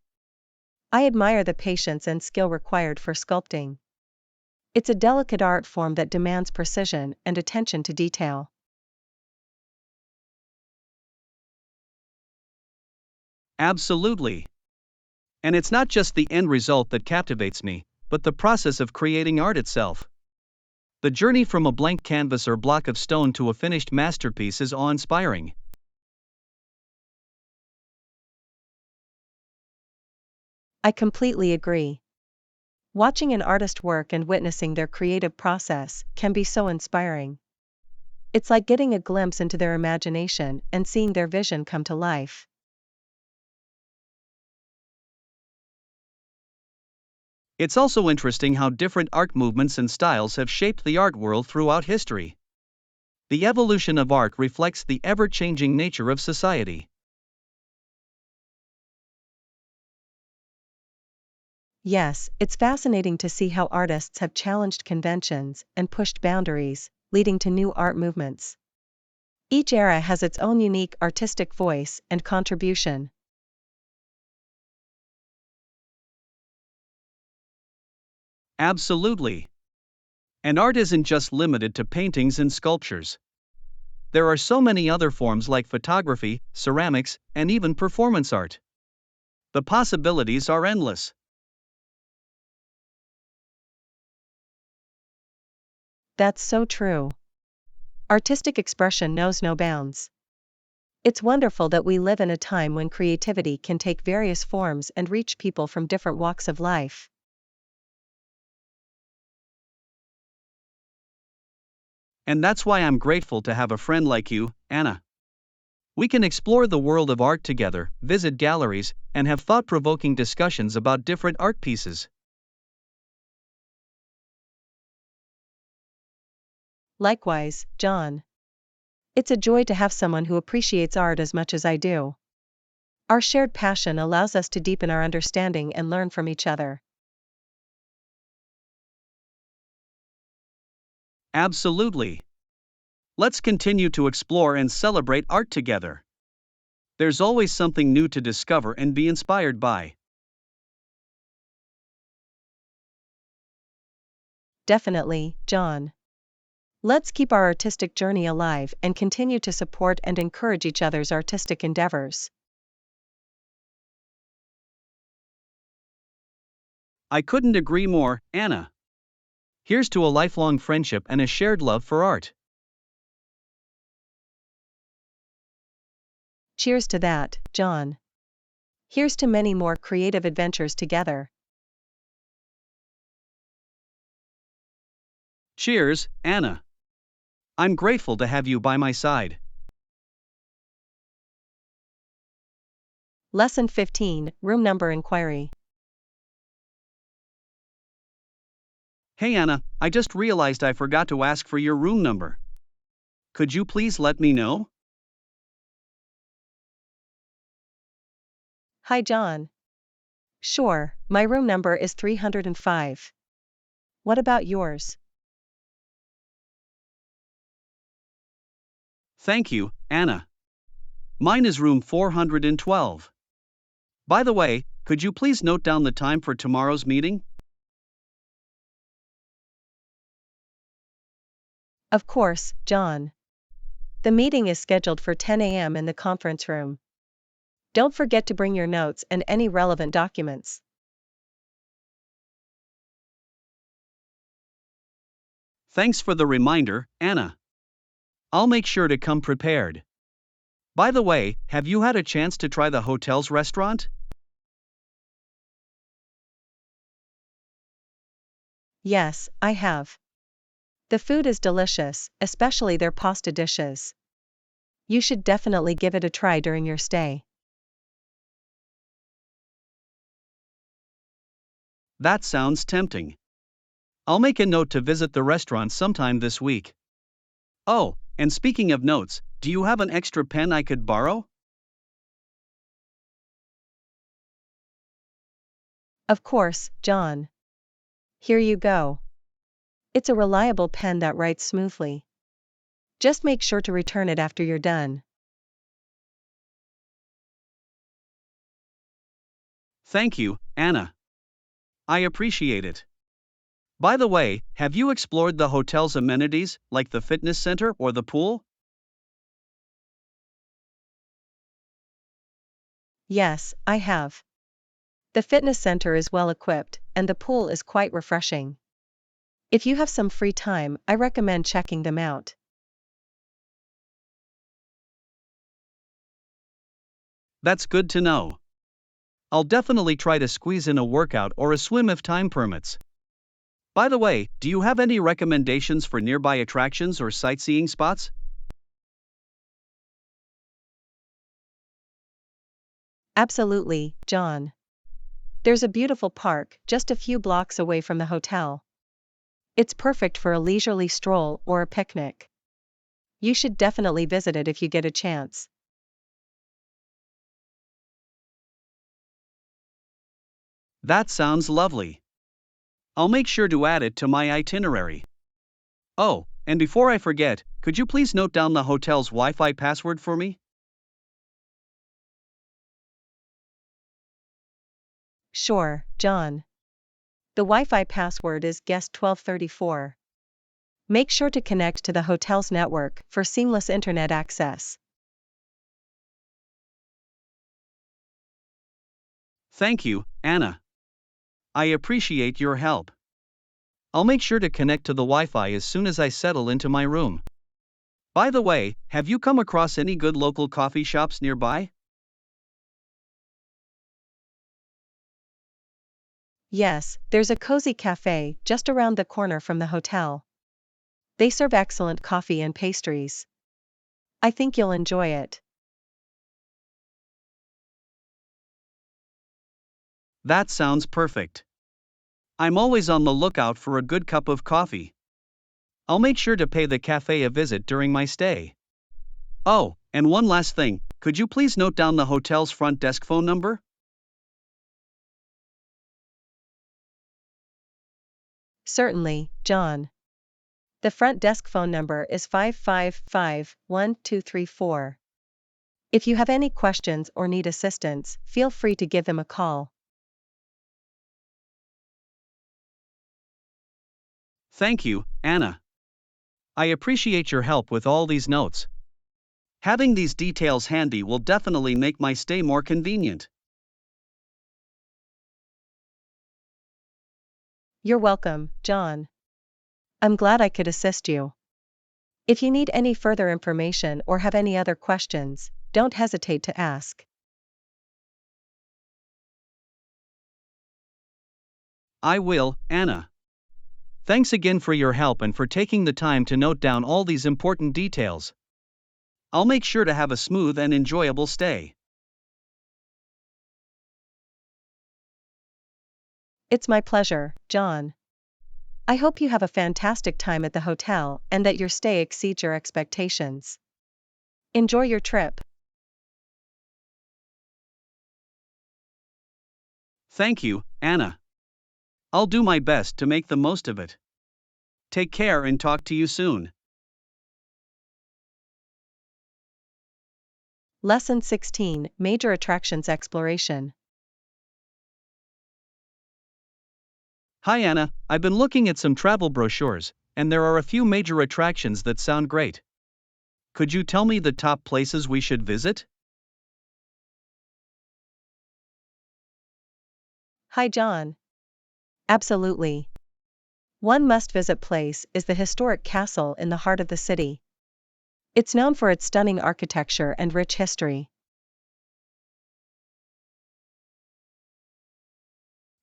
I admire the patience and skill required for sculpting. It's a delicate art form that demands precision and attention to detail. Absolutely. And it's not just the end result that captivates me, but the process of creating art itself. The journey from a blank canvas or block of stone to a finished masterpiece is awe-inspiring. I completely agree. Watching an artist work and witnessing their creative process can be so inspiring. It's like getting a glimpse into their imagination and seeing their vision come to life. It's also interesting how different art movements and styles have shaped the art world throughout history. The evolution of art reflects the ever-changing nature of society. Yes, it's fascinating to see how artists have challenged conventions and pushed boundaries, leading to new art movements. Each era has its own unique artistic voice and contribution. Absolutely. And art isn't just limited to paintings and sculptures. There are so many other forms like photography, ceramics, and even performance art. The possibilities are endless. That's so true. Artistic expression knows no bounds. It's wonderful that we live in a time when creativity can take various forms and reach people from different walks of life. And that's why I'm grateful to have a friend like you, Anna. We can explore the world of art together, visit galleries, and have thought-provoking discussions about different art pieces. Likewise, John. It's a joy to have someone who appreciates art as much as I do. Our shared passion allows us to deepen our understanding and learn from each other. Absolutely. Let's continue to explore and celebrate art together. There's always something new to discover and be inspired by. Definitely, John. Let's keep our artistic journey alive and continue to support and encourage each other's artistic endeavors. I couldn't agree more, Anna. Here's to a lifelong friendship and a shared love for art. Cheers to that, John. Here's to many more creative adventures together. Cheers, Anna. I'm grateful to have you by my side. Lesson 15, Room Number Inquiry. Hey Anna, I just realized I forgot to ask for your room number. Could you please let me know? Hi, John. Sure, my room number is 305. What about yours? Thank you, Anna. Mine is room 412. By the way, could you please note down the time for tomorrow's meeting? Of course, John. The meeting is scheduled for 10 a.m. in the conference room. Don't forget to bring your notes and any relevant documents. Thanks for the reminder, Anna. I'll make sure to come prepared. By the way, have you had a chance to try the hotel's restaurant? Yes, I have. The food is delicious, especially their pasta dishes. You should definitely give it a try during your stay. That sounds tempting. I'll make a note to visit the restaurant sometime this week. Oh, and speaking of notes, do you have an extra pen I could borrow? Of course, John. Here you go. It's a reliable pen that writes smoothly. Just make sure to return it after you're done. Thank you, Anna. I appreciate it. By the way, have you explored the hotel's amenities, like the fitness center or the pool? Yes, I have. The fitness center is well equipped, and the pool is quite refreshing. If you have some free time, I recommend checking them out. That's good to know. I'll definitely try to squeeze in a workout or a swim if time permits. By the way, do you have any recommendations for nearby attractions or sightseeing spots? Absolutely, John. There's a beautiful park just a few blocks away from the hotel. It's perfect for a leisurely stroll or a picnic. You should definitely visit it if you get a chance. That sounds lovely. I'll make sure to add it to my itinerary. Oh, and before I forget, could you please note down the hotel's Wi-Fi password for me? Sure, John. The Wi-Fi password is guest 1234. Make sure to connect to the hotel's network for seamless internet access. Thank you, Anna. I appreciate your help. I'll make sure to connect to the Wi-Fi as soon as I settle into my room. By the way, have you come across any good local coffee shops nearby? Yes, there's a cozy cafe just around the corner from the hotel. They serve excellent coffee and pastries. I think you'll enjoy it. That sounds perfect. I'm always on the lookout for a good cup of coffee. I'll make sure to pay the cafe a visit during my stay. Oh, and one last thing, could you please note down the hotel's front desk phone number? Certainly, John. The front desk phone number is 555-1234. If you have any questions or need assistance, feel free to give them a call. Thank you, Anna. I appreciate your help with all these notes. Having these details handy will definitely make my stay more convenient. You're welcome, John. I'm glad I could assist you. If you need any further information or have any other questions, don't hesitate to ask. I will, Anna. Thanks again for your help and for taking the time to note down all these important details. I'll make sure to have a smooth and enjoyable stay. It's my pleasure, John. I hope you have a fantastic time at the hotel and that your stay exceeds your expectations. Enjoy your trip. Thank you, Anna. I'll do my best to make the most of it. Take care and talk to you soon. Lesson 16, Major Attractions Exploration. Hi Anna, I've been looking at some travel brochures, and there are a few major attractions that sound great. Could you tell me the top places we should visit? Hi John. Absolutely. One must-visit place is the historic castle in the heart of the city. It's known for its stunning architecture and rich history.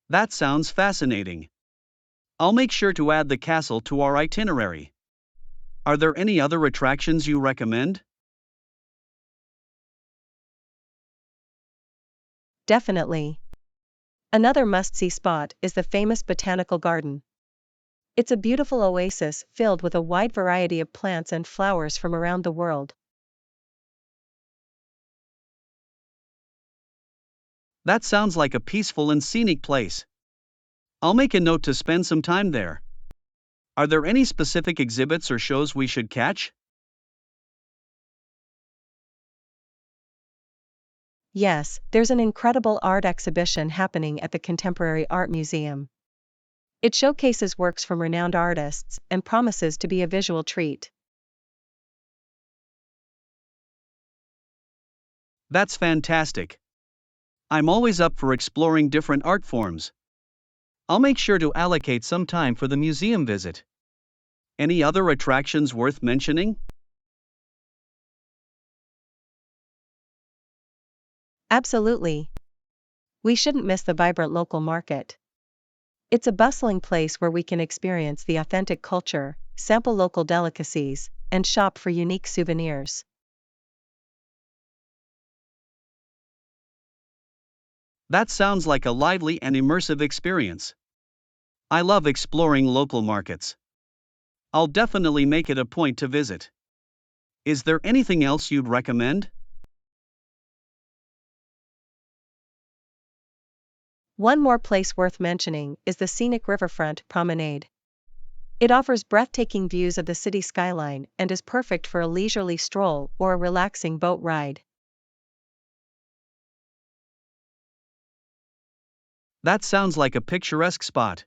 That sounds fascinating. I'll make sure to add the castle to our itinerary. Are there any other attractions you recommend? Definitely. Another must-see spot is the famous botanical garden. It's a beautiful oasis filled with a wide variety of plants and flowers from around the world. That sounds like a peaceful and scenic place. I'll make a note to spend some time there. Are there any specific exhibits or shows we should catch? Yes, there's an incredible art exhibition happening at the Contemporary Art Museum. It showcases works from renowned artists and promises to be a visual treat. That's fantastic. I'm always up for exploring different art forms. I'll make sure to allocate some time for the museum visit. Any other attractions worth mentioning? Absolutely. We shouldn't miss the vibrant local market. It's a bustling place where we can experience the authentic culture, sample local delicacies, and shop for unique souvenirs. That sounds like a lively and immersive experience. I love exploring local markets. I'll definitely make it a point to visit. Is there anything else you'd recommend? One more place worth mentioning is the scenic riverfront promenade. It offers breathtaking views of the city skyline and is perfect for a leisurely stroll or a relaxing boat ride. That sounds like a picturesque spot.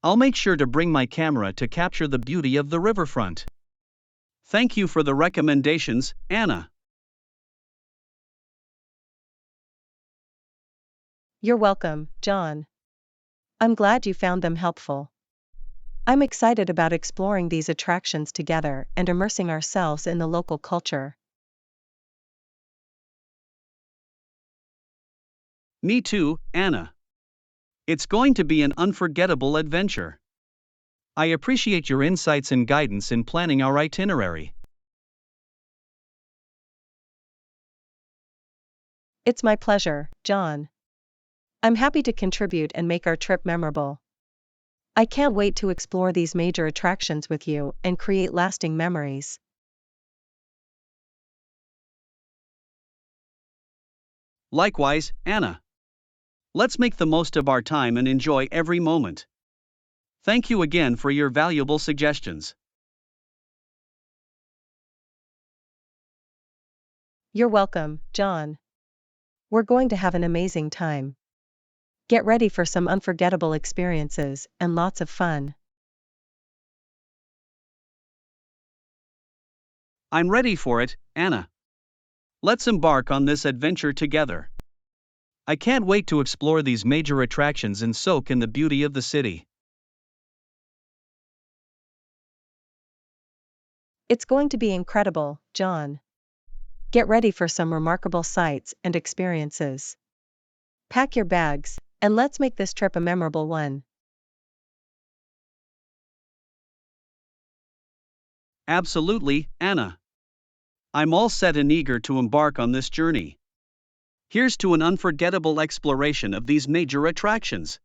I'll make sure to bring my camera to capture the beauty of the riverfront. Thank you for the recommendations, Anna. You're welcome, John. I'm glad you found them helpful. I'm excited about exploring these attractions together and immersing ourselves in the local culture. Me too, Anna. It's going to be an unforgettable adventure. I appreciate your insights and guidance in planning our itinerary. It's my pleasure, John. I'm happy to contribute and make our trip memorable. I can't wait to explore these major attractions with you and create lasting memories. Likewise, Anna. Let's make the most of our time and enjoy every moment. Thank you again for your valuable suggestions. You're welcome, John. We're going to have an amazing time. Get ready for some unforgettable experiences and lots of fun. I'm ready for it, Anna. Let's embark on this adventure together. I can't wait to explore these major attractions and soak in the beauty of the city. It's going to be incredible, John. Get ready for some remarkable sights and experiences. Pack your bags, and let's make this trip a memorable one. Absolutely, Anna. I'm all set and eager to embark on this journey. Here's to an unforgettable exploration of these major attractions.